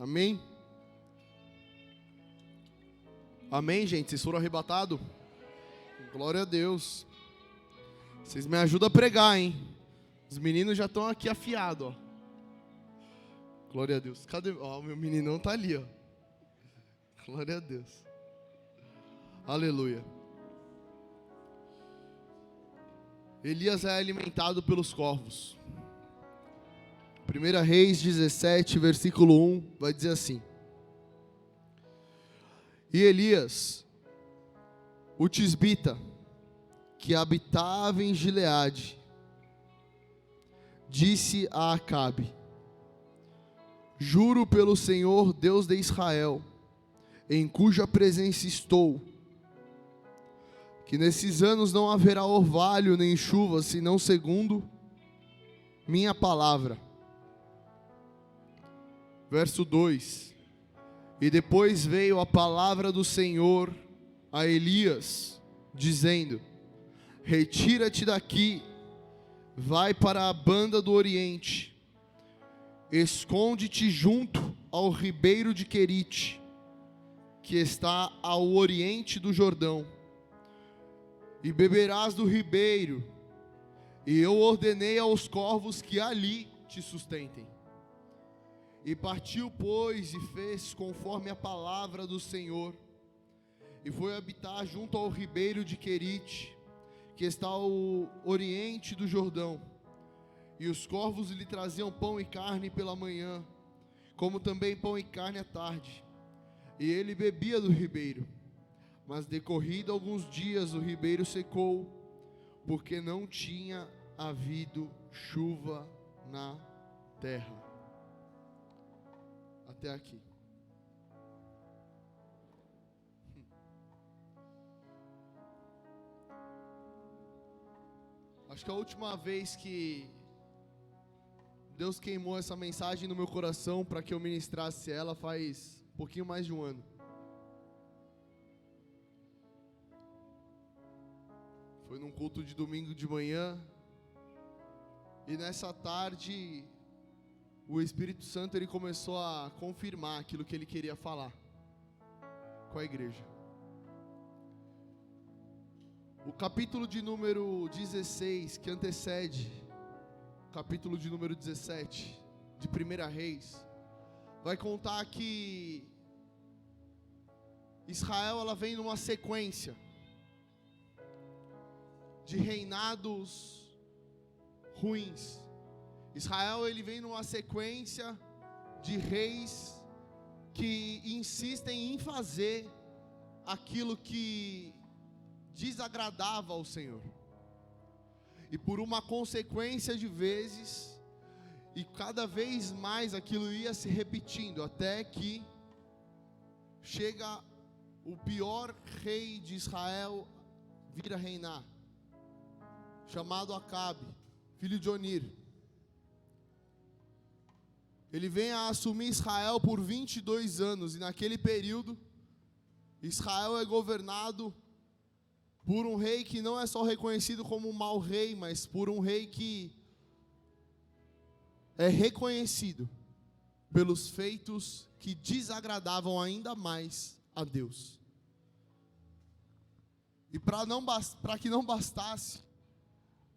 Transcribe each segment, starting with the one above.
Amém? Amém, gente? Vocês foram arrebatados? Glória a Deus. Vocês me ajudam a pregar, hein? Os meninos já estão aqui afiados, ó. Glória a Deus. Cadê? Ó, o meu meninão tá ali, ó. Glória a Deus. Aleluia. Elias é alimentado pelos corvos. 1 Reis 17, versículo 1, vai dizer assim: E Elias, o tisbita, que habitava em Gileade, disse a Acabe: Juro pelo Senhor Deus de Israel, em cuja presença estou, que nesses anos não haverá orvalho nem chuva, senão segundo minha palavra. Verso 2: E depois veio a palavra do Senhor a Elias, dizendo: Retira-te daqui, vai para a banda do Oriente, esconde-te junto ao ribeiro de Querite, que está ao oriente do Jordão, e beberás do ribeiro, e eu ordenei aos corvos que ali te sustentem. E partiu, pois, e fez conforme a palavra do Senhor, e foi habitar junto ao ribeiro de Querite, que está ao oriente do Jordão. E os corvos lhe traziam pão e carne pela manhã, como também pão e carne à tarde. E ele bebia do ribeiro. Mas decorrido alguns dias o ribeiro secou, porque não tinha havido chuva na terra. Até aqui. Acho que a última vez que Deus queimou essa mensagem no meu coração para que eu ministrasse ela faz um pouquinho mais de um ano. Foi num culto de domingo de manhã, e nessa tarde o Espírito Santo ele começou a confirmar aquilo que ele queria falar com a igreja. O capítulo de número 16, que antecede o capítulo de número 17 de 1 Reis, vai contar que Israel ela vem numa sequência de reinados ruins. Israel ele vem numa sequência de reis que insistem em fazer aquilo que desagradava ao Senhor. E por uma consequência de vezes, e cada vez mais aquilo ia se repetindo, até que chega o pior rei de Israel vir a reinar, chamado Acabe, filho de Onir. Ele vem a assumir Israel por 22 anos, e naquele período, Israel é governado por um rei que não é só reconhecido como um mau rei, mas por um rei que é reconhecido pelos feitos que desagradavam ainda mais a Deus. E para que não bastasse,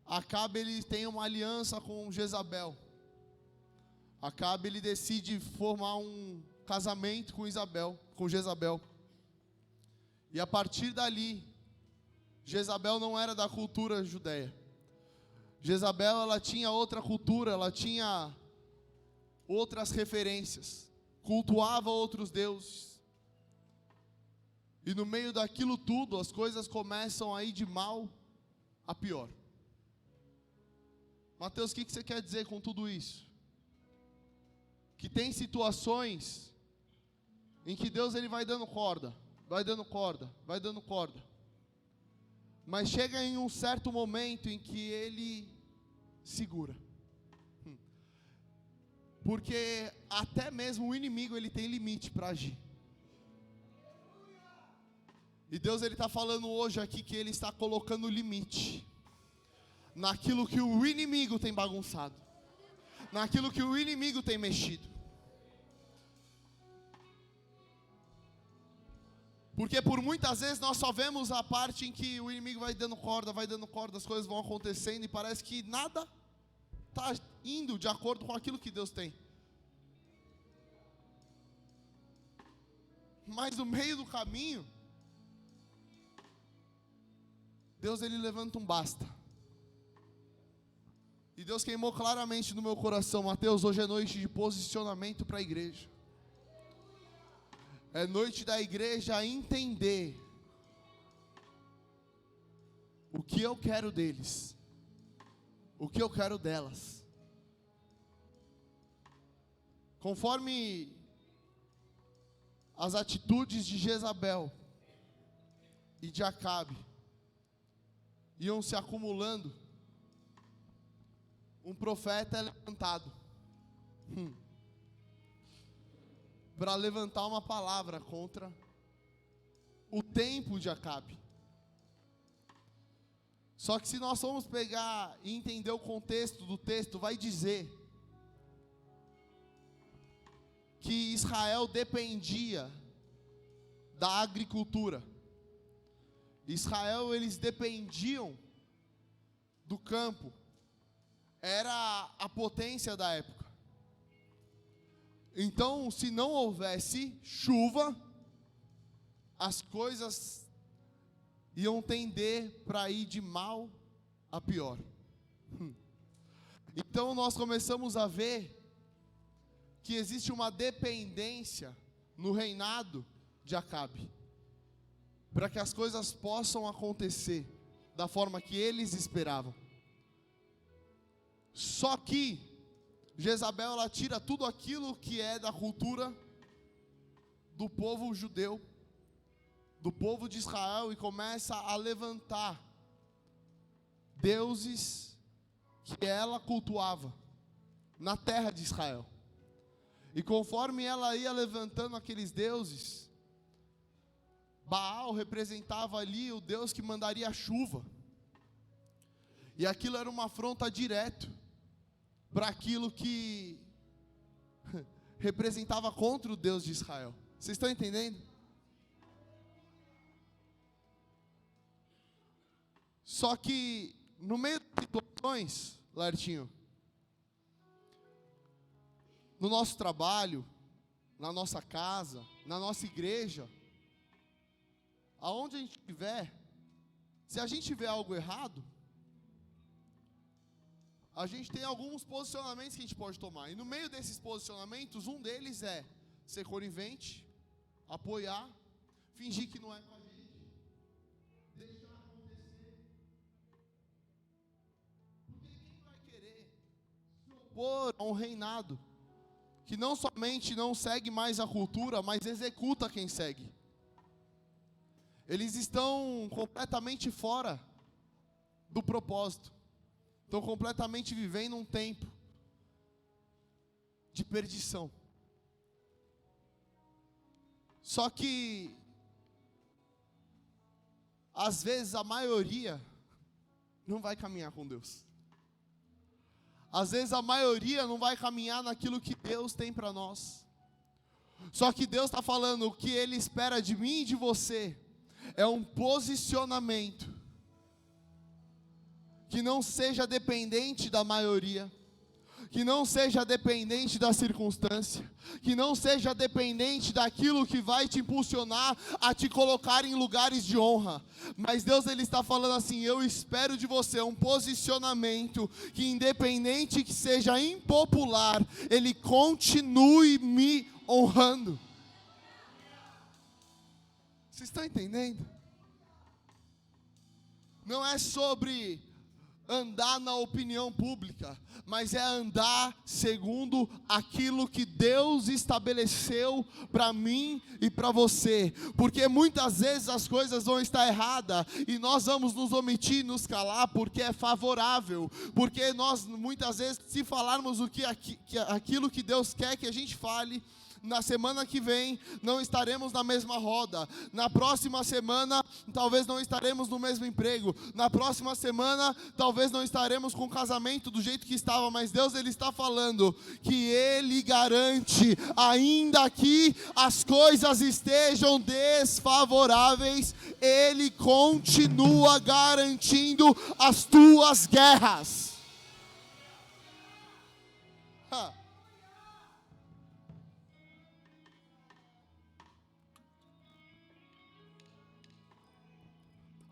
Acabe ele tem uma aliança com Jezabel. Acabe ele decide formar um casamento com Jezabel. E a partir dali, Jezabel não era da cultura judeia. Jezabel ela tinha outra cultura, ela tinha outras referências, cultuava outros deuses. E no meio daquilo tudo, as coisas começam a ir de mal a pior. Mateus, o que você quer dizer com tudo isso? Que tem situações em que Deus ele vai dando corda, mas chega em um certo momento em que ele segura. Porque até mesmo o inimigo ele tem limite para agir. E Deus ele está falando hoje aqui que ele está colocando limite naquilo que o inimigo tem bagunçado, naquilo que o inimigo tem mexido. Porque por muitas vezes nós só vemos a parte em que o inimigo vai dando corda, as coisas vão acontecendo e parece que nada está indo de acordo com aquilo que Deus tem. Mas no meio do caminho, Deus ele levanta um basta. E Deus queimou claramente no meu coração: Mateus, hoje é noite de posicionamento para a igreja. É noite da igreja entender o que eu quero deles, o que eu quero delas. Conforme as atitudes de Jezabel e de Acabe iam se acumulando, um profeta é levantado para levantar uma palavra contra o tempo de Acabe. Só que se nós formos pegar e entender o contexto do texto, vai dizer que Israel dependia da agricultura. Israel, eles dependiam do campo. Era a potência da época. Então, se não houvesse chuva, as coisas iam tender para ir de mal a pior. Então, nós começamos a ver que existe uma dependência no reinado de Acabe, para que as coisas possam acontecer da forma que eles esperavam. Só que Jezabel, ela tira tudo aquilo que é da cultura do povo judeu, do povo de Israel, e começa a levantar deuses que ela cultuava na terra de Israel. E conforme ela ia levantando aqueles deuses, Baal representava ali o Deus que mandaria a chuva. E aquilo era uma afronta direta para aquilo que representava contra o Deus de Israel. Vocês estão entendendo? Só que no meio das situações, Lertinho, no nosso trabalho, na nossa casa, na nossa igreja, aonde a gente estiver, se a gente vê algo errado, a gente tem alguns posicionamentos que a gente pode tomar. E no meio desses posicionamentos, um deles é ser conivente, apoiar, fingir que não é com a gente, deixar acontecer. Porque quem vai querer se opor a um reinado que não somente não segue mais a cultura, mas executa quem segue? Eles estão completamente fora do propósito. Estão completamente vivendo um tempo de perdição. Só que, às vezes, a maioria não vai caminhar com Deus. Às vezes, a maioria não vai caminhar naquilo que Deus tem para nós. Só que Deus está falando: o que Ele espera de mim e de você é um posicionamento que não seja dependente da maioria, que não seja dependente da circunstância, que não seja dependente daquilo que vai te impulsionar a te colocar em lugares de honra. Mas Deus, Ele está falando assim: eu espero de você um posicionamento que, independente que seja impopular, Ele continue me honrando. Vocês estão entendendo? Não é sobre andar na opinião pública, mas é andar segundo aquilo que Deus estabeleceu para mim e para você. Porque muitas vezes as coisas vão estar erradas e nós vamos nos omitir, nos calar, porque é favorável. Porque nós muitas vezes, se falarmos aquilo que Deus quer que a gente fale, Na semana que vem, não estaremos na mesma roda. Na próxima semana, talvez não estaremos no mesmo emprego. Na próxima semana, talvez não estaremos com o casamento do jeito que estava. Mas Deus, Ele está falando que Ele garante, ainda que as coisas estejam desfavoráveis, Ele continua garantindo as tuas guerras.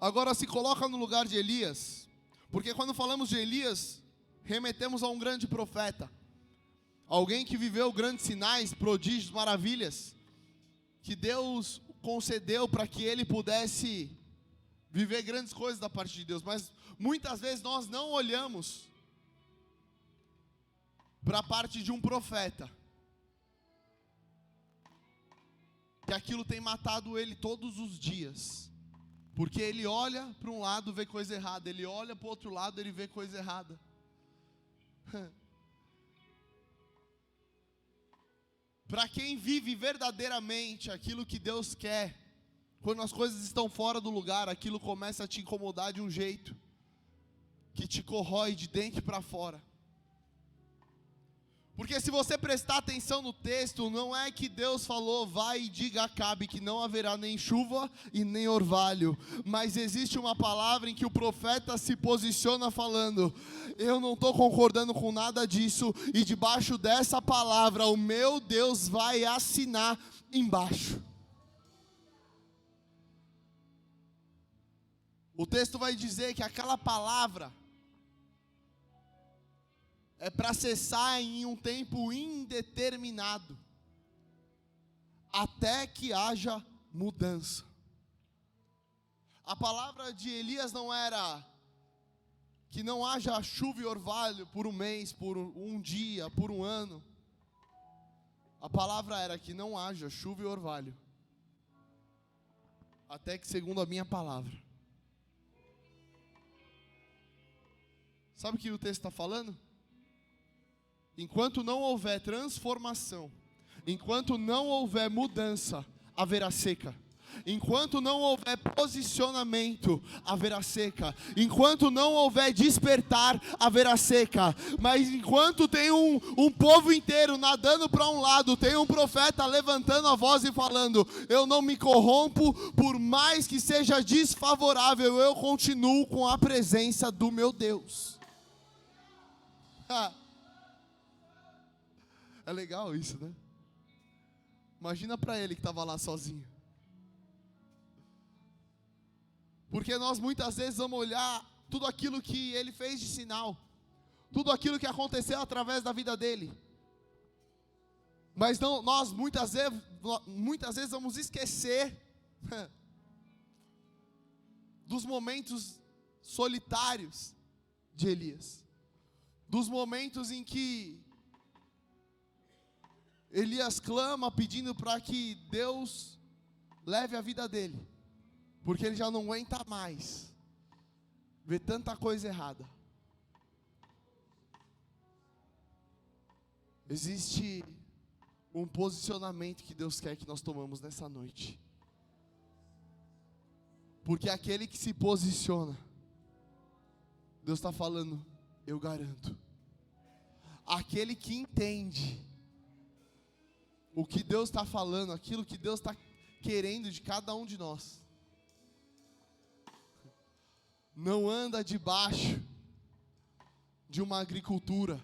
Agora se coloca no lugar de Elias, porque quando falamos de Elias, remetemos a um grande profeta, alguém que viveu grandes sinais, prodígios, maravilhas, que Deus concedeu para que ele pudesse viver grandes coisas da parte de Deus. Mas muitas vezes nós não olhamos para a parte de um profeta, que aquilo tem matado ele todos os dias, porque ele olha para um lado, vê coisa errada, ele olha para o outro lado, ele vê coisa errada. Para quem vive verdadeiramente aquilo que Deus quer, quando as coisas estão fora do lugar, aquilo começa a te incomodar de um jeito que te corrói de dentro para fora. Porque se você prestar atenção no texto, não é que Deus falou, vai e diga a Acabe que não haverá nem chuva e nem orvalho. Mas existe uma palavra em que o profeta se posiciona falando, eu não estou concordando com nada disso, e debaixo dessa palavra o meu Deus vai assinar embaixo. O texto vai dizer que aquela palavra é para cessar em um tempo indeterminado, até que haja mudança. A palavra de Elias não era que não haja chuva e orvalho por um mês, por um dia, por um ano. A palavra era que não haja chuva e orvalho, até que segundo a minha palavra. Sabe o que o texto está falando? Enquanto não houver transformação, enquanto não houver mudança, haverá seca. Enquanto não houver posicionamento, haverá seca. Enquanto não houver despertar, haverá seca. Mas enquanto tem um povo inteiro nadando para um lado, tem um profeta levantando a voz e falando, eu não me corrompo, por mais que seja desfavorável, eu continuo com a presença do meu Deus. É legal isso, né? Imagina para ele que estava lá sozinho. Porque nós muitas vezes vamos olhar tudo aquilo que ele fez de sinal, tudo aquilo que aconteceu através da vida dele. Mas não, nós muitas vezes vamos esquecer dos momentos solitários de Elias. Dos momentos em que Elias clama pedindo para que Deus leve a vida dele, porque ele já não aguenta mais ver tanta coisa errada. Existe um posicionamento que Deus quer que nós tomamos nessa noite, porque aquele que se posiciona, Deus está falando, eu garanto. Aquele que entende o que Deus está falando, aquilo que Deus está querendo de cada um de nós, não anda debaixo de uma agricultura,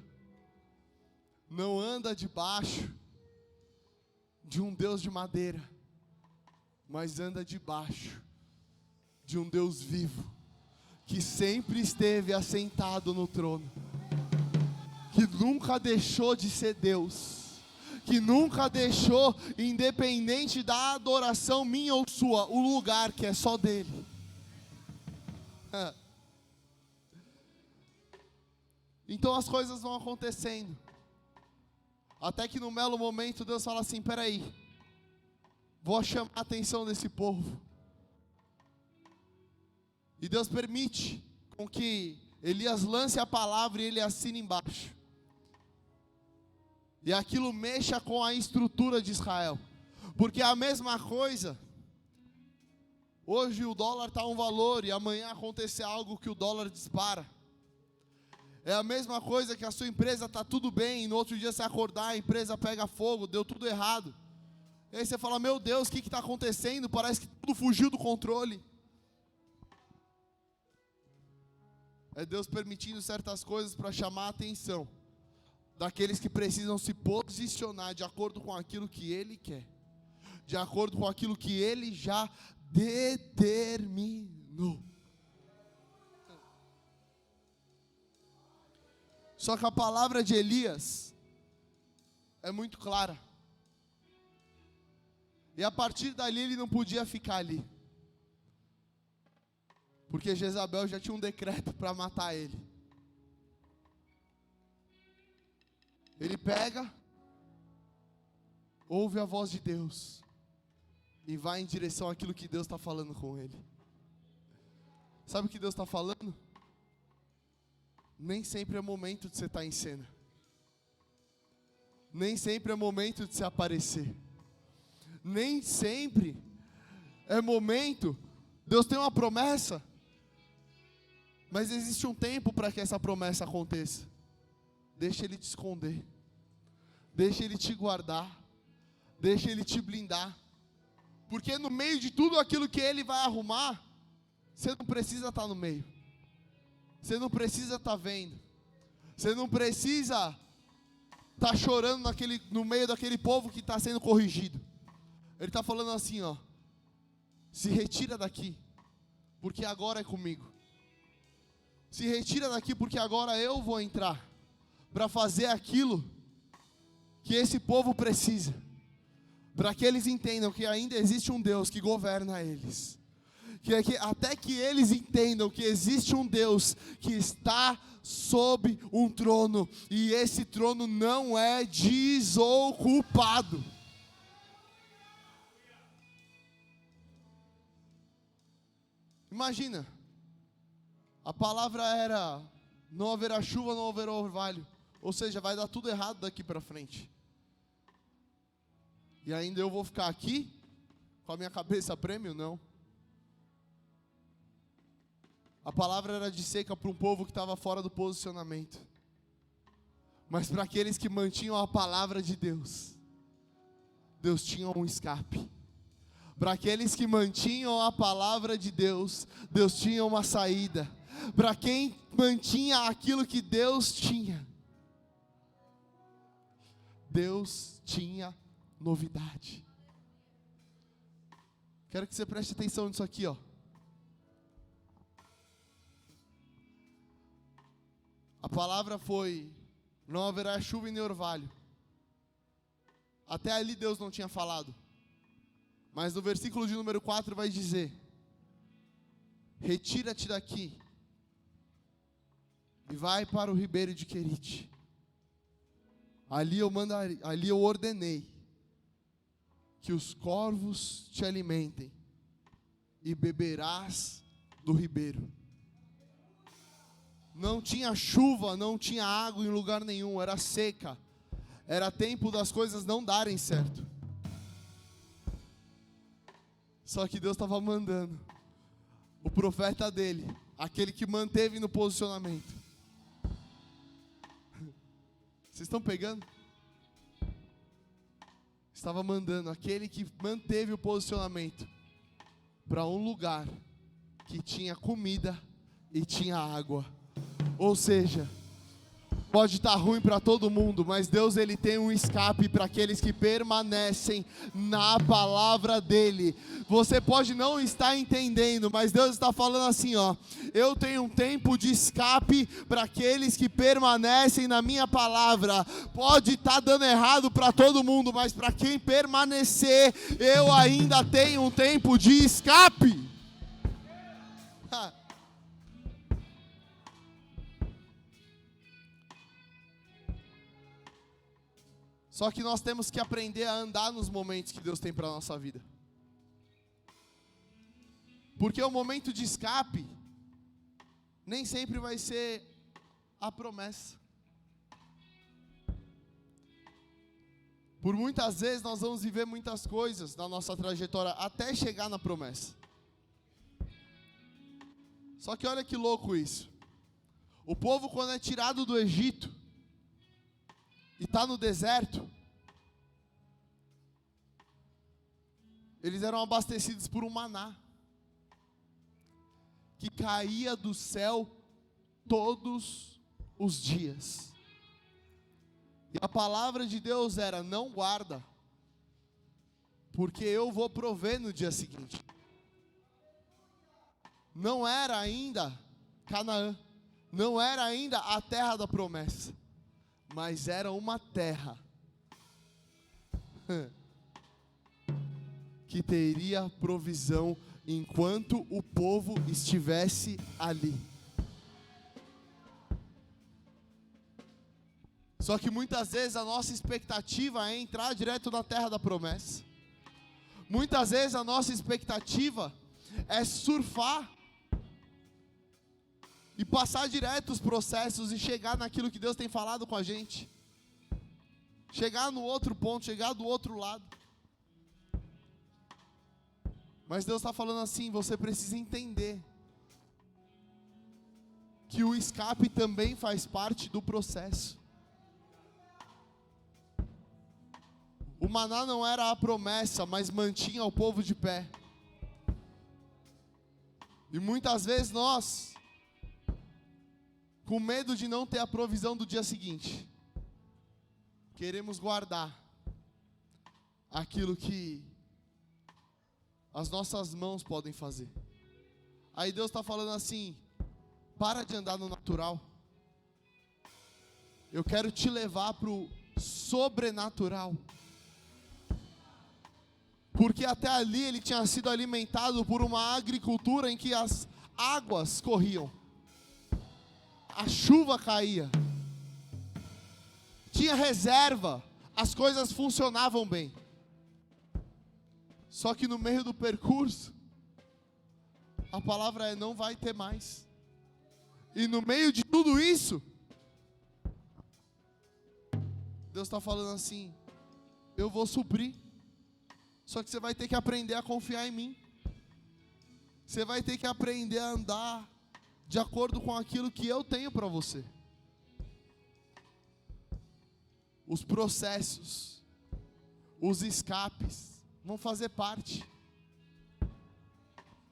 não anda debaixo de um Deus de madeira, mas anda debaixo de um Deus vivo, que sempre esteve assentado no trono, que nunca deixou de ser Deus, que nunca deixou, independente da adoração minha ou sua, o lugar que é só dele. Então as coisas vão acontecendo, até que no belo momento Deus fala assim, peraí, vou chamar a atenção desse povo. E Deus permite com que Elias lance a palavra e ele assine embaixo. e aquilo mexa com a estrutura de Israel. Porque é a mesma coisa, hoje o dólar está um valor e amanhã acontecer algo que o dólar dispara. É a mesma coisa que a sua empresa está tudo bem e no outro dia você acordar, a empresa pega fogo, deu tudo errado. E aí você fala, meu Deus, o que está acontecendo? Parece que tudo fugiu do controle. É Deus permitindo certas coisas para chamar a atenção daqueles que precisam se posicionar de acordo com aquilo que Ele quer, de acordo com aquilo que Ele já determinou. Só que a palavra de Elias é muito clara. E a partir dali ele não podia ficar ali. Porque Jezabel já tinha um decreto para matar ele. Ele pega, ouve a voz de Deus e vai em direção àquilo que Deus está falando com ele. Sabe o que Deus está falando? Nem sempre é momento de você estar em cena. Nem sempre é momento de se aparecer. Nem sempre é momento. Deus tem uma promessa, mas existe um tempo para que essa promessa aconteça. Deixa Ele te esconder. Deixa Ele te guardar. Deixa Ele te blindar. Porque no meio de tudo aquilo que Ele vai arrumar, você não precisa estar no meio. Você não precisa estar vendo. Você não precisa estar chorando no meio daquele povo que está sendo corrigido. Ele está falando assim, ó. Se retira daqui, porque agora é comigo. Se retira daqui, porque agora eu vou entrar para fazer aquilo que esse povo precisa. Para que eles entendam que ainda existe um Deus que governa eles. Até que eles entendam que existe um Deus que está sob um trono, e esse trono não é desocupado. Imagina, a palavra era, não haverá chuva, não haverá orvalho, ou seja, vai dar tudo errado daqui para frente. E ainda eu vou ficar aqui, com a minha cabeça a prêmio? Não. A palavra era de seca para um povo que estava fora do posicionamento. Mas para aqueles que mantinham a palavra de Deus, Deus tinha um escape. Para aqueles que mantinham a palavra de Deus, Deus tinha uma saída. Para quem mantinha aquilo que Deus tinha, Deus tinha novidade. Quero que você preste atenção nisso aqui, ó. A palavra foi, não haverá chuva e nem orvalho. Até ali Deus não tinha falado. Mas no versículo de número 4 vai dizer: retira-te daqui e vai para o ribeiro de Querite. Ali eu ordenei que os corvos te alimentem e beberás do ribeiro. Não tinha chuva, não tinha água em lugar nenhum, era seca. Era tempo das coisas não darem certo. Só que Deus estava mandando o profeta dele, aquele que manteve no posicionamento. Vocês estão pegando? Estava mandando aquele que manteve o posicionamento para um lugar que tinha comida e tinha água. Ou seja, pode estar ruim para todo mundo, mas Deus ele tem um escape para aqueles que permanecem na palavra dele. Você pode não estar entendendo, mas Deus está falando assim, ó: eu tenho um tempo de escape para aqueles que permanecem na minha palavra. Pode estar dando errado para todo mundo, mas para quem permanecer, eu ainda tenho um tempo de escape. Só que nós temos que aprender a andar nos momentos que Deus tem para a nossa vida. Porque o momento de escape nem sempre vai ser a promessa. Por muitas vezes nós vamos viver muitas coisas na nossa trajetória até chegar na promessa. Só que olha que louco isso. O povo, quando é tirado do Egito e está no deserto, eles eram abastecidos por um maná que caía do céu todos os dias. E a palavra de Deus era: não guarda, porque eu vou prover no dia seguinte. Não era ainda Canaã, não era ainda a terra da promessa, mas era uma terra que teria provisão enquanto o povo estivesse ali. Só que muitas vezes a nossa expectativa é entrar direto na terra da promessa. Muitas vezes a nossa expectativa é surfar e passar direto os processos e chegar naquilo que Deus tem falado com a gente. Chegar no outro ponto, chegar do outro lado. Mas Deus está falando assim: você precisa entender que o escape também faz parte do processo. O maná não era a promessa, mas mantinha o povo de pé. E muitas vezes nós, com medo de não ter a provisão do dia seguinte, queremos guardar aquilo que as nossas mãos podem fazer. Aí Deus está falando assim: para de andar no natural. Eu quero te levar para o sobrenatural. Porque até ali ele tinha sido alimentado por uma agricultura em que as águas corriam, a chuva caía, tinha reserva, as coisas funcionavam bem. Só que no meio do percurso, a palavra é: não vai ter mais. E no meio de tudo isso, Deus está falando assim: eu vou suprir. Só que você vai ter que aprender a confiar em mim. Você vai ter que aprender a andar de acordo com aquilo que eu tenho para você. Os processos, os escapes vão fazer parte.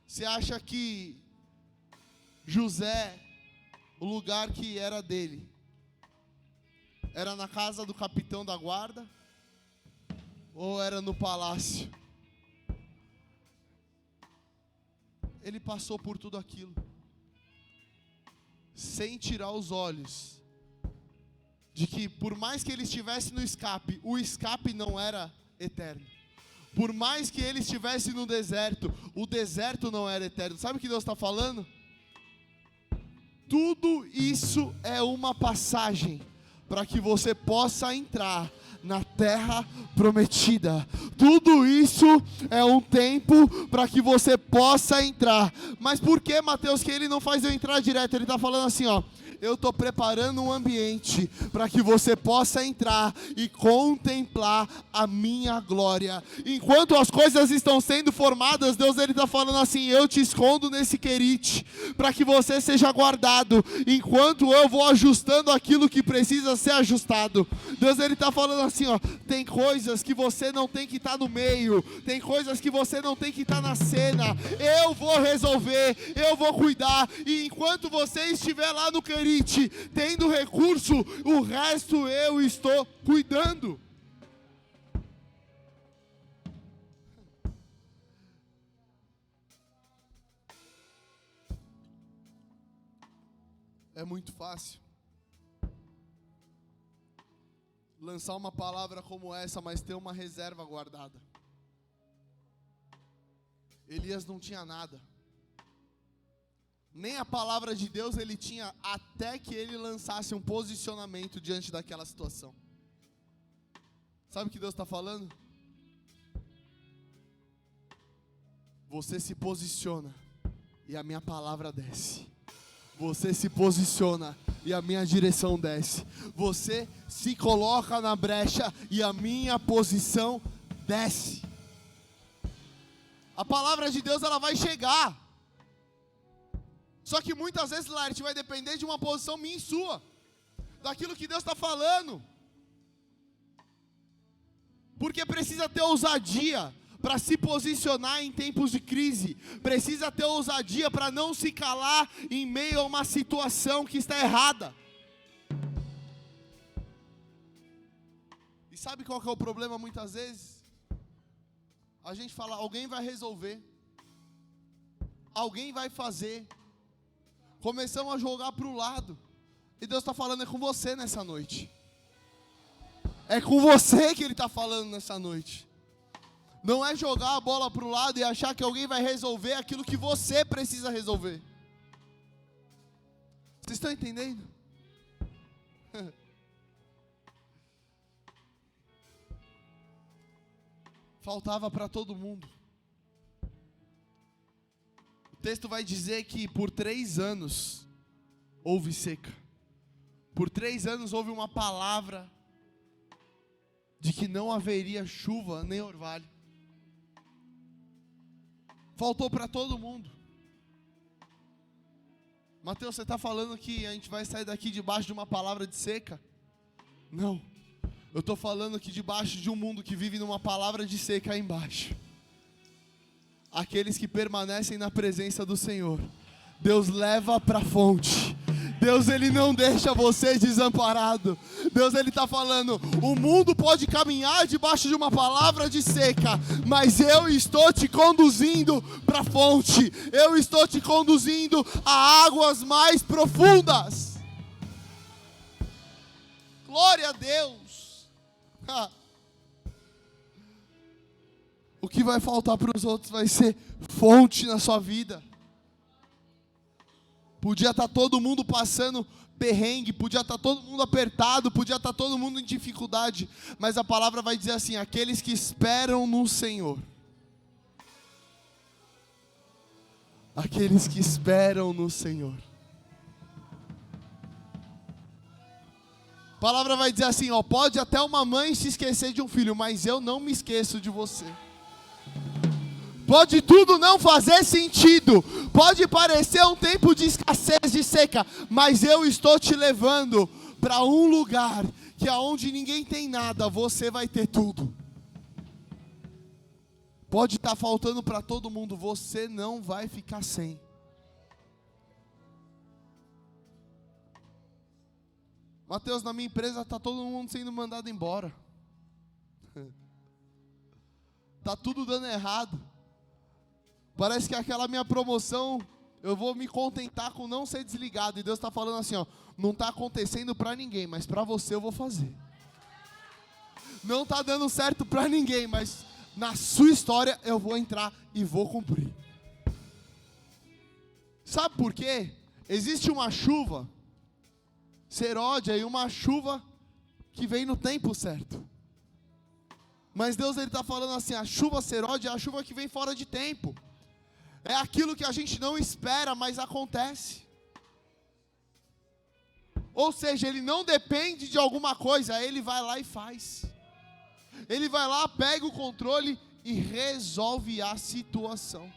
Você acha que José, o lugar que era dele, era na casa do capitão da guarda? Ou era no palácio? Ele passou por tudo aquilo, sem tirar os olhos de que, por mais que ele estivesse no escape, o escape não era eterno. Por mais que ele estivesse no deserto, o deserto não era eterno. Sabe o que Deus está falando? Tudo isso é uma passagem para que você possa entrar na terra prometida. Tudo isso é um tempo para que você possa entrar. Mas por que, Mateus, que ele não faz eu entrar direto? Ele está falando assim, ó: eu estou preparando um ambiente para que você possa entrar e contemplar a minha glória. Enquanto as coisas estão sendo formadas, Deus ele está falando assim: eu te escondo nesse querite, para que você seja guardado, enquanto eu vou ajustando aquilo que precisa ser ajustado. Deus ele está falando assim, ó: tem coisas que você não tem que estar no meio, tem coisas que você não tem que estar na cena. Eu vou resolver, eu vou cuidar, e enquanto você estiver lá no querite, tendo recurso, o resto eu estou cuidando. É muito fácil lançar uma palavra como essa, mas ter uma reserva guardada. Elias não tinha nada. Nem a palavra de Deus ele tinha, até que ele lançasse um posicionamento diante daquela situação. Sabe o que Deus está falando? Você se posiciona e a minha palavra desce. Você se posiciona e a minha direção desce. Você se coloca na brecha e a minha posição desce. A palavra de Deus, ela vai chegar. Só que muitas vezes, Larte, vai depender de uma posição minha e sua, daquilo que Deus está falando. Porque precisa ter ousadia para se posicionar em tempos de crise. Precisa ter ousadia para não se calar em meio a uma situação que está errada. E sabe qual que é o problema muitas vezes? A gente fala, alguém vai resolver, alguém vai fazer. Começamos a jogar para o lado. E Deus está falando, é com você nessa noite. É com você que Ele está falando nessa noite. Não é jogar a bola para o lado e achar que alguém vai resolver aquilo que você precisa resolver. Vocês estão entendendo? Faltava para todo mundo. O texto vai dizer que por 3 anos houve seca. Por 3 anos houve uma palavra de que não haveria chuva nem orvalho. Faltou para todo mundo. Mateus, você está falando que a gente vai sair daqui debaixo de uma palavra de seca? Não. Eu estou falando que debaixo de um mundo que vive numa palavra de seca aí embaixo. Aqueles que permanecem na presença do Senhor, Deus leva para a fonte. Deus, Ele não deixa você desamparado. Deus, Ele está falando, o mundo pode caminhar debaixo de uma palavra de seca, mas eu estou te conduzindo para a fonte. Eu estou te conduzindo a águas mais profundas. Glória a Deus. O que vai faltar para os outros vai ser fonte na sua vida. Podia estar todo mundo passando perrengue, podia estar todo mundo apertado, podia estar todo mundo em dificuldade, mas a palavra vai dizer assim, aqueles que esperam no Senhor. Aqueles que esperam no Senhor. A palavra vai dizer assim, ó, pode até uma mãe se esquecer de um filho, mas eu não me esqueço de você. Pode tudo não fazer sentido, pode parecer um tempo de escassez, de seca, mas eu estou te levando para um lugar que aonde ninguém tem nada, você vai ter tudo. Pode estar faltando para todo mundo, você não vai ficar sem. Mateus, na minha empresa está todo mundo sendo mandado embora. Está tudo dando errado. Parece que aquela minha promoção, eu vou me contentar com não ser desligado. E Deus está falando assim, ó, não está acontecendo para ninguém, mas para você eu vou fazer. Não está dando certo para ninguém, mas na sua história eu vou entrar e vou cumprir. Sabe por quê? Existe uma chuva seródia e uma chuva que vem no tempo certo. Mas Deus, Ele está falando assim, a chuva seródia é a chuva que vem fora de tempo. É aquilo que a gente não espera, mas acontece. Ou seja, Ele não depende de alguma coisa, Ele vai lá e faz. Ele vai lá, pega o controle e resolve a situação.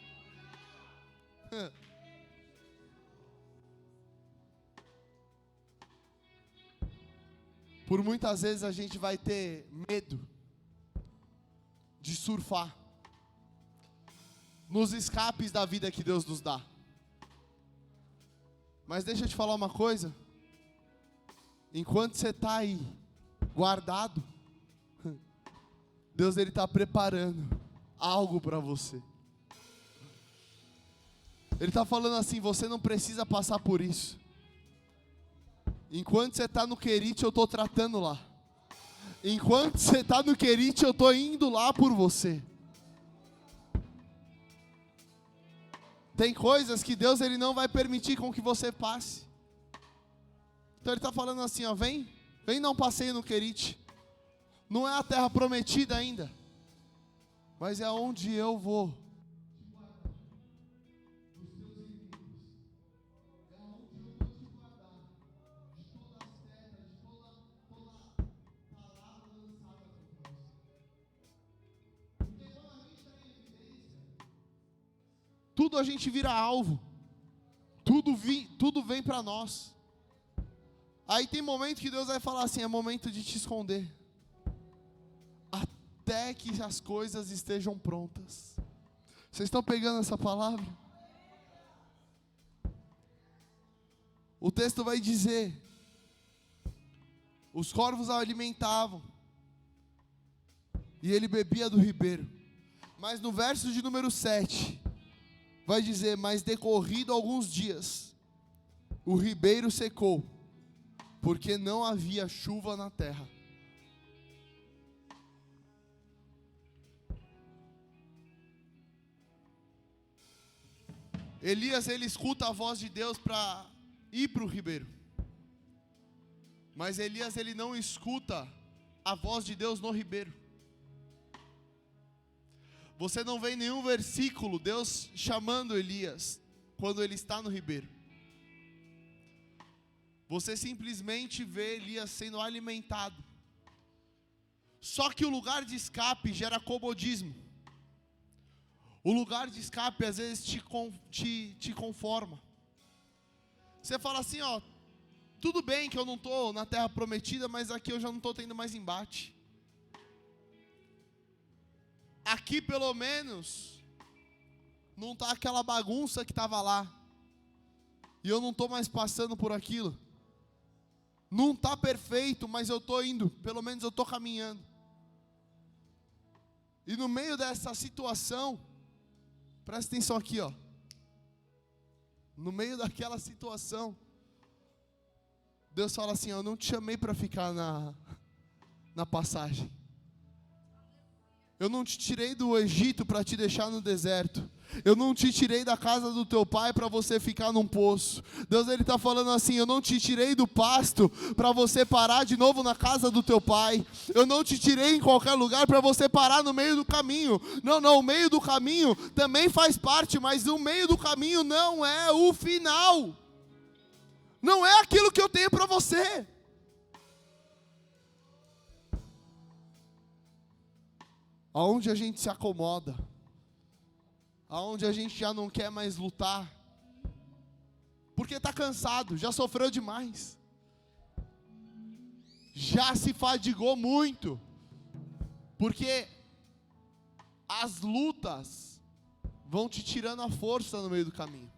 Por muitas vezes a gente vai ter medo de surfar nos escapes da vida que Deus nos dá. Mas deixa eu te falar uma coisa. Enquanto você está aí, guardado, Deus, Ele está preparando algo para você. Ele está falando assim, você não precisa passar por isso. Enquanto você está no Querite, eu estou tratando lá. Enquanto você está no Querite, eu estou indo lá por você. Tem coisas que Deus, Ele não vai permitir com que você passe. Então Ele está falando assim, ó, vem dar um passeio no Querite. Não é a terra prometida ainda, mas é onde eu vou. tudo a gente vira alvo. Tudo vem para nós. Aí tem momento que Deus vai falar assim, é momento de te esconder. Até que as coisas estejam prontas. Vocês estão pegando essa palavra? O texto vai dizer, os corvos o alimentavam, e ele bebia do ribeiro. Mas no verso de número 7, vai dizer, mas decorrido alguns dias, o ribeiro secou, porque não havia chuva na terra. Elias, ele escuta a voz de Deus para ir para o ribeiro. Mas Elias, ele não escuta a voz de Deus no ribeiro. Você não vê em nenhum versículo Deus chamando Elias quando ele está no ribeiro. Você simplesmente vê Elias sendo alimentado. Só que o lugar de escape gera comodismo. O lugar de escape às vezes te conforma. Você fala assim, ó, tudo bem que eu não estou na terra prometida, mas aqui eu já não estou tendo mais embate. Aqui pelo menos não está aquela bagunça que estava lá. E eu não estou mais passando por aquilo. Não está perfeito, mas eu estou indo, pelo menos eu estou caminhando. E no meio dessa situação, presta atenção aqui, ó. No meio daquela situação, Deus fala assim, eu não te chamei para ficar na passagem. Eu não te tirei do Egito para te deixar no deserto. Eu não te tirei da casa do teu pai para você ficar num poço. Deus, ele está falando assim, eu não te tirei do pasto para você parar de novo na casa do teu pai. Eu não te tirei em qualquer lugar para você parar no meio do caminho. Não, o meio do caminho também faz parte, mas o meio do caminho não é o final. Não é aquilo que eu tenho para você. Aonde a gente se acomoda, aonde a gente já não quer mais lutar, porque está cansado, já sofreu demais, já se fadigou muito, porque as lutas vão te tirando a força no meio do caminho.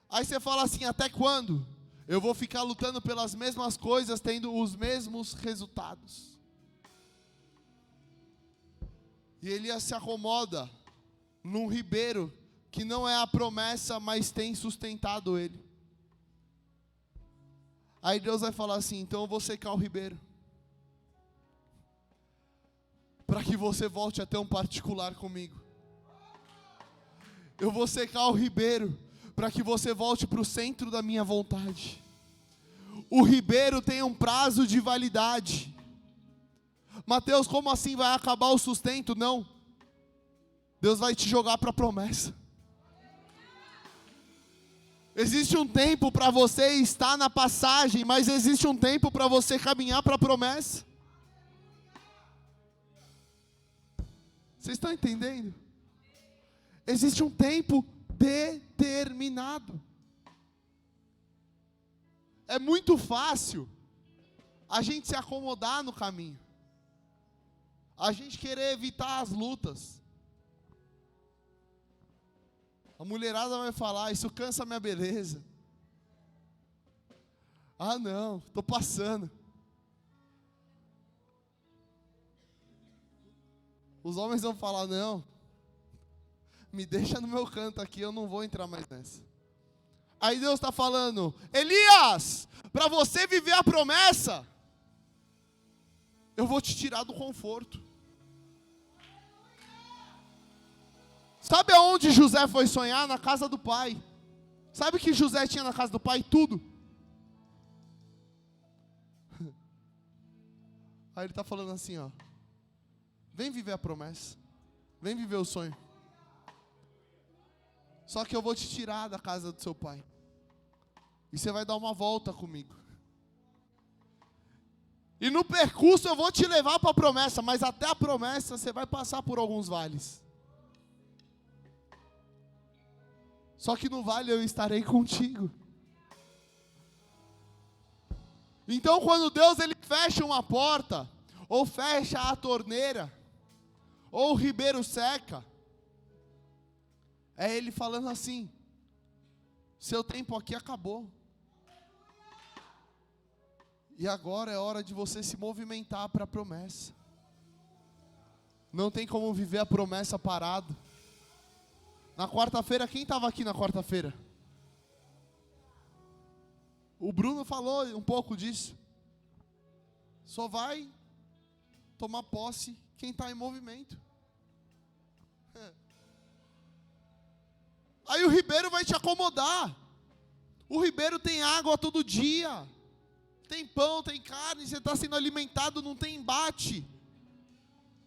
Aí você fala assim, até quando? Eu vou ficar lutando pelas mesmas coisas, tendo os mesmos resultados. E Elias se acomoda num ribeiro que não é a promessa, mas tem sustentado ele. Aí Deus vai falar assim, então eu vou secar o ribeiro, para que você volte a ter um particular comigo. Eu vou secar o ribeiro, para que você volte para o centro da minha vontade. O ribeiro tem um prazo de validade. Mateus, como assim vai acabar o sustento? Não. Deus vai te jogar para a promessa. Existe um tempo para você estar na passagem, mas existe um tempo para você caminhar para a promessa. Vocês estão entendendo? Existe um tempo determinado. É muito fácil a gente se acomodar no caminho. A gente querer evitar as lutas. A mulherada vai falar, isso cansa minha beleza. Ah não, estou passando. Os homens vão falar, não, me deixa no meu canto aqui, eu não vou entrar mais nessa. Aí Deus está falando, Elias, para você viver a promessa, eu vou te tirar do conforto. Sabe aonde José foi sonhar? Na casa do pai. Sabe o que José tinha na casa do pai? Tudo. Aí ele está falando assim, ó. Vem viver a promessa. Vem viver o sonho. Só que eu vou te tirar da casa do seu pai. E você vai dar uma volta comigo. E no percurso eu vou te levar para a promessa. Mas até a promessa você vai passar por alguns vales. só que no vale eu estarei contigo. Então quando Deus ele fecha uma porta, ou fecha a torneira, ou o ribeiro seca, é Ele falando assim: seu tempo aqui acabou. E agora é hora de você se movimentar para a promessa. Não tem como viver a promessa parado. Na quarta-feira, quem estava aqui na quarta-feira? O Bruno falou um pouco disso. Só vai tomar posse quem está em movimento. Aí o ribeiro vai te acomodar. O ribeiro tem água todo dia. Tem pão, tem carne, você está sendo alimentado, não tem embate.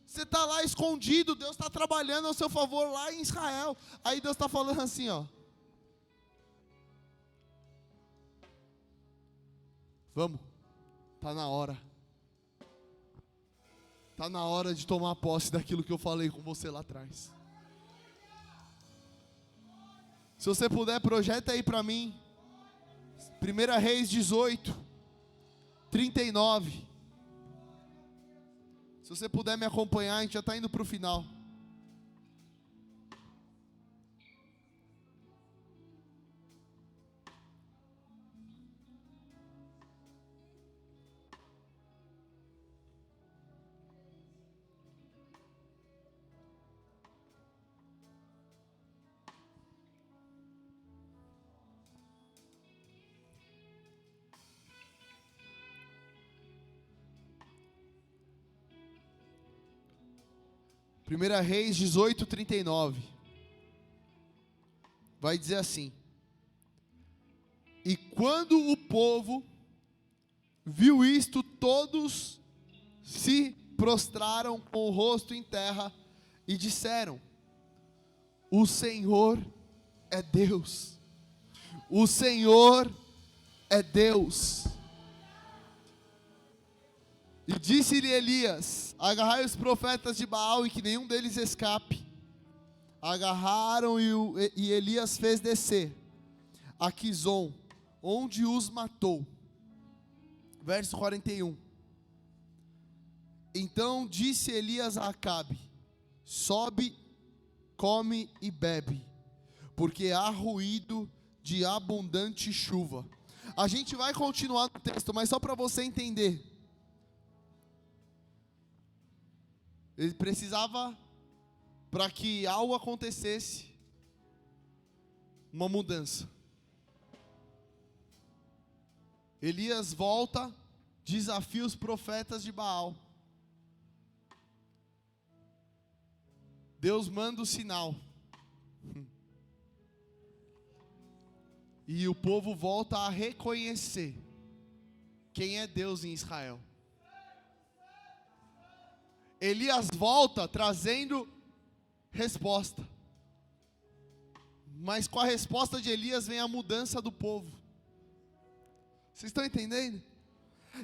Você está lá escondido, Deus está trabalhando ao seu favor lá em Israel. Aí Deus está falando assim, ó. Vamos, está na hora. Está na hora de tomar posse daquilo que eu falei com você lá atrás. Se você puder, projeta aí para mim. 1 Reis 18, 39. Se você puder me acompanhar, a gente já está indo para o final. Primeira Reis 18, 39. Vai dizer assim: e quando o povo viu isto, todos se prostraram com o rosto em terra e disseram: o Senhor é Deus. O Senhor é Deus. E disse-lhe Elias: agarrai os profetas de Baal e que nenhum deles escape. Agarraram e Elias fez descer a Quizon, onde os matou. Verso 41. Então disse Elias a Acabe: sobe, come e bebe, porque há ruído de abundante chuva. A gente vai continuar no texto, mas só para você entender. Ele precisava, para que algo acontecesse, uma mudança. Elias volta, desafia os profetas de Baal. Deus manda o sinal. E o povo volta a reconhecer quem é Deus em Israel. Elias volta trazendo resposta. Mas com a resposta de Elias vem a mudança do povo. Vocês estão entendendo?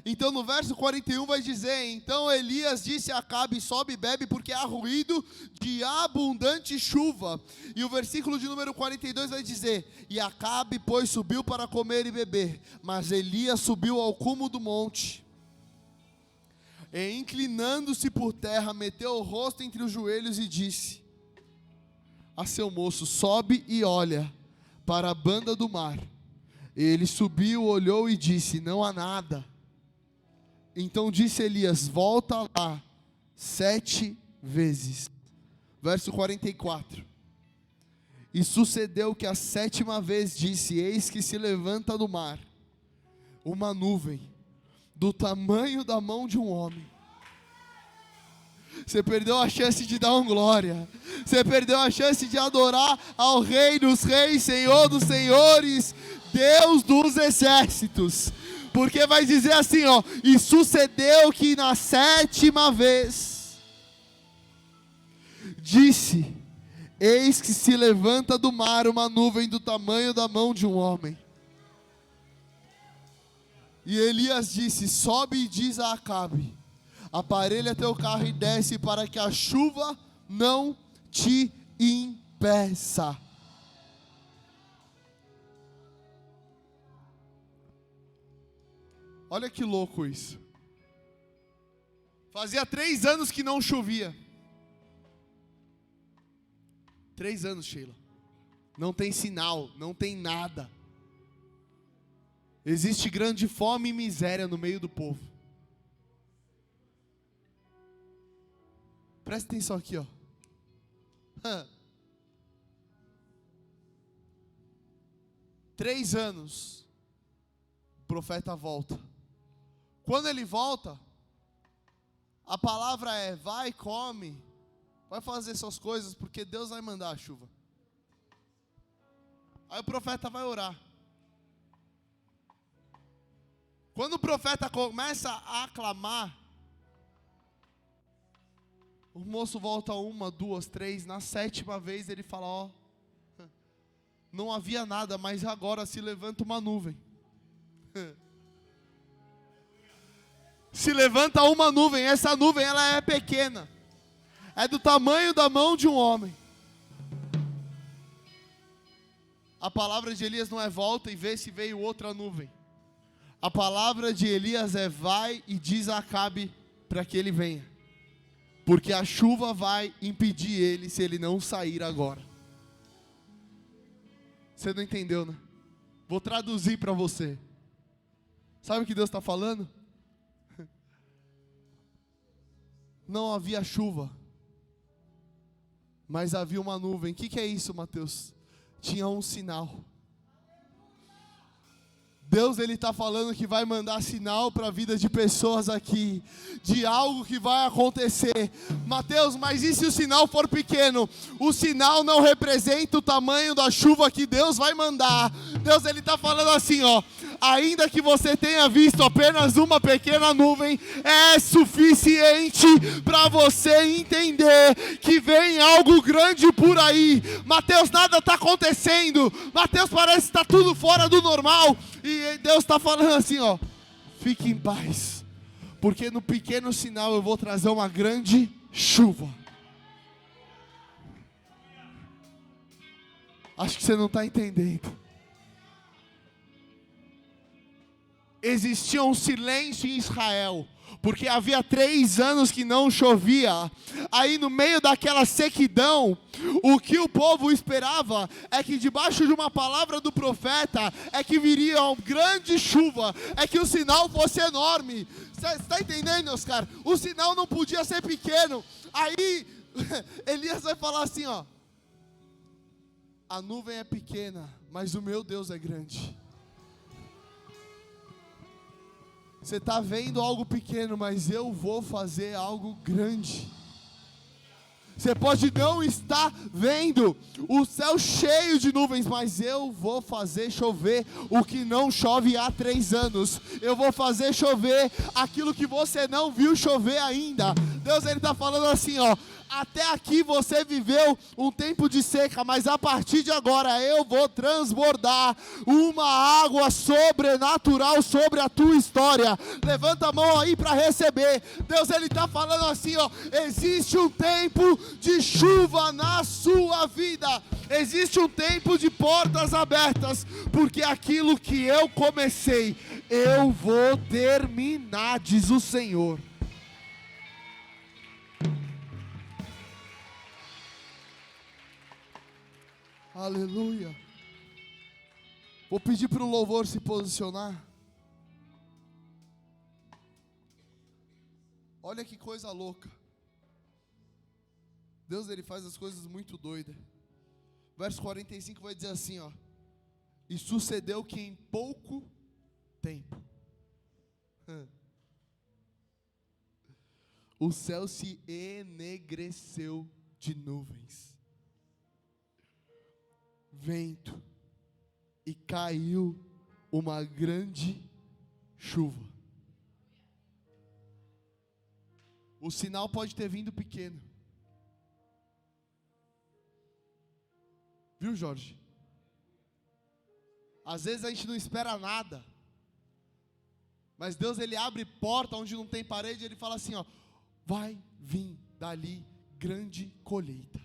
Então no verso 41 vai dizer: então Elias disse a Acabe: sobe e bebe, porque há ruído de abundante chuva. E o versículo de número 42 vai dizer: e Acabe, pois, subiu para comer e beber, mas Elias subiu ao cume do monte. E inclinando-se por terra, meteu o rosto entre os joelhos e disse a seu moço: sobe e olha para a banda do mar. Ele subiu, olhou e disse: não há nada. Então disse Elias: volta lá 7 vezes. Verso 44. E sucedeu que a 7ª vez disse: eis que se levanta do mar uma nuvem do tamanho da mão de um homem. Você perdeu a chance de dar glória. Você perdeu a chance de adorar ao Rei dos Reis, Senhor dos Senhores, Deus dos exércitos. Porque vai dizer assim, ó: e sucedeu que na 7ª vez disse: eis que se levanta do mar uma nuvem do tamanho da mão de um homem. E Elias disse: sobe e diz a Acabe: aparelha teu carro e desce, para que a chuva não te impeça. Olha que louco isso. Fazia 3 anos que não chovia. 3 anos, Sheila. Não tem sinal, não tem nada. Existe grande fome e miséria no meio do povo. Presta atenção aqui, ó. 3 anos, o profeta volta. Quando ele volta, a palavra é: vai, come, vai fazer suas coisas, porque Deus vai mandar a chuva. Aí o profeta vai orar. Quando o profeta começa a clamar, o moço volta 1, 2, 3, na 7ª vez ele fala: ó, não havia nada, mas agora se levanta uma nuvem. Se levanta uma nuvem, essa nuvem ela é pequena, é do tamanho da mão de um homem. A palavra de Elias não é: volta e vê se veio outra nuvem. A palavra de Elias é: vai e diz a Acabe para que ele venha, porque a chuva vai impedir ele se ele não sair agora. Você não entendeu, né? Vou traduzir para você. Sabe o que Deus está falando? Não havia chuva, mas havia uma nuvem. O que é isso, Mateus? Tinha um sinal. Deus ele está falando que vai mandar sinal para a vida de pessoas aqui, de algo que vai acontecer. Mateus, mas e se o sinal for pequeno? O sinal não representa o tamanho da chuva que Deus vai mandar. Deus ele está falando assim, ó: ainda que você tenha visto apenas uma pequena nuvem, é suficiente para você entender que vem algo grande por aí. Mateus, nada está acontecendo. Mateus, parece que está tudo fora do normal. E Deus está falando assim, ó: fique em paz, porque no pequeno sinal eu vou trazer uma grande chuva. Acho que você não está entendendo. Existia um silêncio em Israel, porque havia 3 anos que não chovia. Aí no meio daquela sequidão, o que o povo esperava é que debaixo de uma palavra do profeta, é que viria uma grande chuva, é que o sinal fosse enorme. Você está entendendo, Oscar? O sinal não podia ser pequeno. Aí Elias vai falar assim, ó: a nuvem é pequena, mas o meu Deus é grande. Você está vendo algo pequeno, mas eu vou fazer algo grande. Você pode não estar vendo o céu cheio de nuvens, mas eu vou fazer chover o que não chove há 3 anos. Eu vou fazer chover aquilo que você não viu chover ainda. Deus ele está falando assim, ó: até aqui você viveu um tempo de seca, mas a partir de agora eu vou transbordar uma água sobrenatural sobre a tua história. Levanta a mão aí para receber. Deus ele está falando assim, ó: existe um tempo de chuva na sua vida. Existe um tempo de portas abertas, porque aquilo que eu comecei, eu vou terminar, diz o Senhor. Aleluia. Vou pedir para o louvor se posicionar. Olha que coisa louca. Deus ele faz as coisas muito doidas. Verso 45 vai dizer assim, ó: e sucedeu que em pouco tempo o céu se enegreceu de nuvens, vento, e caiu uma grande chuva. O sinal pode ter vindo pequeno, viu, Jorge? Às vezes a gente não espera nada, mas Deus ele abre porta onde não tem parede. Ele fala assim, ó: vai vir dali grande colheita.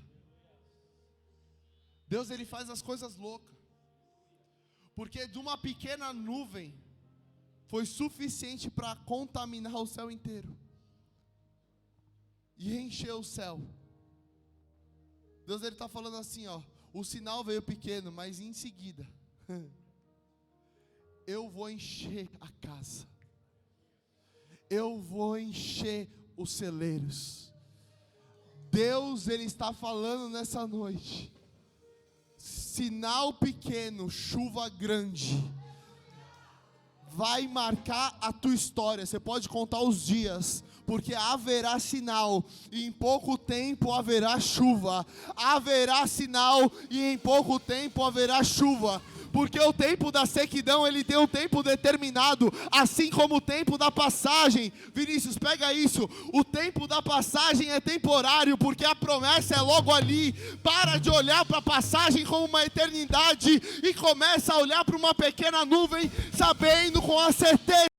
Deus ele faz as coisas loucas, porque de uma pequena nuvem foi suficiente para contaminar o céu inteiro e encher o céu. Deus, ele está falando assim, ó, o sinal veio pequeno, mas em seguida eu vou encher a casa, eu vou encher os celeiros. Deus, ele está falando nessa noite, sinal pequeno, chuva grande, vai marcar a tua história. Você pode contar os dias, porque haverá sinal, e em pouco tempo haverá chuva. Haverá sinal, e em pouco tempo haverá chuva. Porque o tempo da sequidão, ele tem um tempo determinado, assim como o tempo da passagem. Vinícius, pega isso. O tempo da passagem é temporário, porque a promessa é logo ali. Para de olhar para a passagem como uma eternidade e começa a olhar para uma pequena nuvem, sabendo com a certeza